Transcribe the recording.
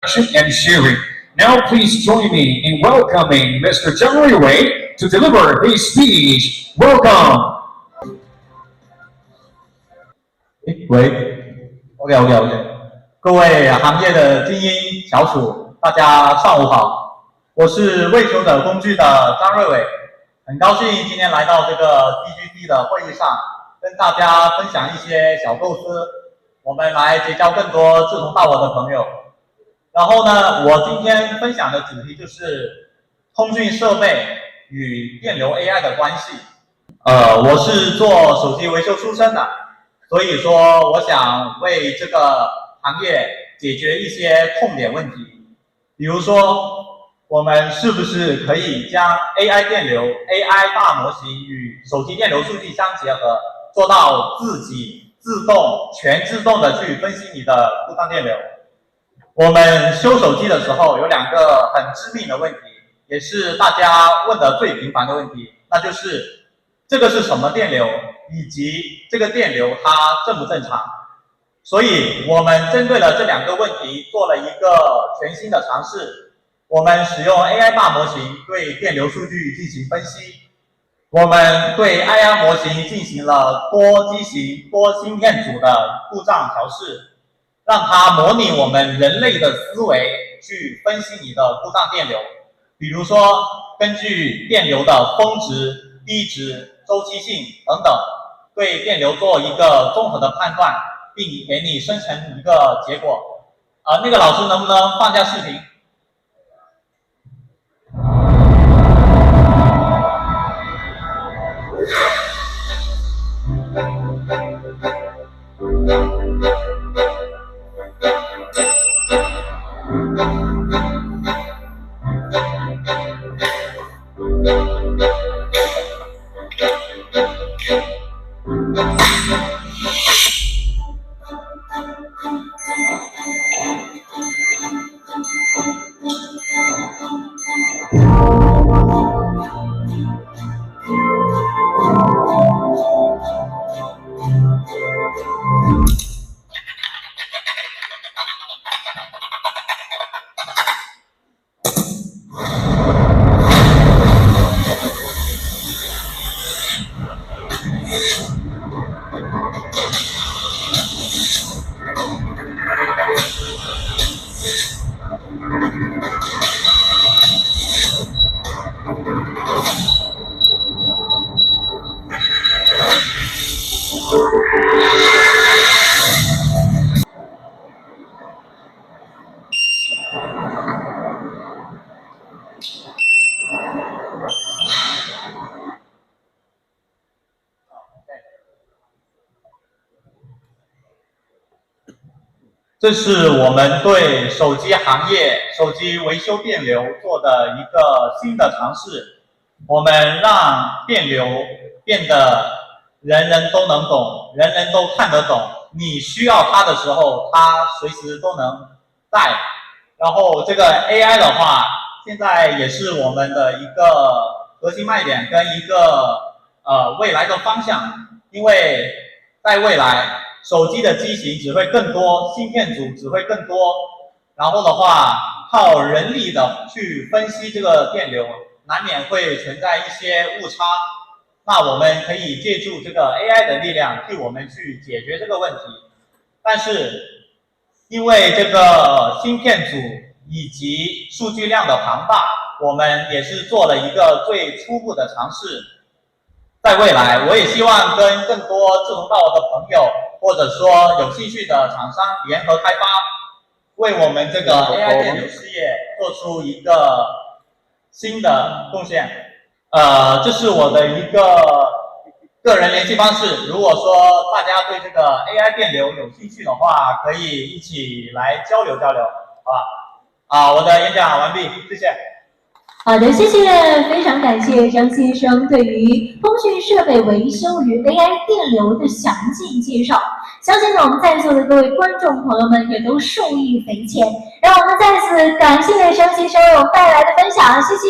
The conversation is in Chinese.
and sharing. Now please join me in welcoming Mr. Zhang Ruiwei to deliver his speech. Welcome. 喂 ，OK， 各位行业的精英小鼠，大家上午好，我是魏求者工具的张瑞伟，很高兴今天来到这个 DGD 的会议上，跟大家分享一些小构思，我们来结交更多志同道合的朋友。然后呢，我今天分享的主题就是通讯设备与电流 AI 的关系。我是做手机维修出身的。所以说，我想为这个行业解决一些痛点问题，比如说，我们是不是可以将 AI 电流、AI 大模型与手机电流数据相结合，做到自己自动、全自动的去分析你的故障电流？我们修手机的时候有两个很致命的问题，也是大家问的最频繁的问题，那就是这个是什么电流？以及这个电流它正不正常？所以我们针对了这两个问题做了一个全新的尝试。我们使用 AI 大模型对电流数据进行分析，我们对 AI 模型进行了多机型、多芯片组的故障调试，让它模拟我们人类的思维去分析你的故障电流。比如说，根据电流的峰值、低值、周期性等等，对电流做一个综合的判断，并给你生成一个结果。那个老师能不能放下视频？这是我们对手机行业、手机维修电流做的一个新的尝试。我们让电流变得人人都能懂，人人都看得懂。你需要它的时候，它随时都能在。然后这个 AI 的话，现在也是我们的一个核心卖点跟一个未来的方向，因为在未来，手机的机型只会更多，芯片组只会更多，然后的话，靠人力的去分析这个电流，难免会存在一些误差。那我们可以借助这个 AI 的力量替我们去解决这个问题。但是，因为这个芯片组以及数据量的庞大，我们也是做了一个最初步的尝试。在未来，我也希望跟更多志同道合的朋友，或者说有兴趣的厂商联合开发，为我们这个 AI 电流事业做出一个新的贡献。这是我的一个人联系方式。如果说大家对这个 AI 电流有兴趣的话，可以一起来交流交流，好吧？我的演讲完毕，谢谢。好的，谢谢，非常感谢张先生对于通讯设备维修与 AI 电流的详尽介绍。相信呢，我们在座的各位观众朋友们也都受益匪浅。让我们再次感谢张先生为我们带来的分享，谢谢。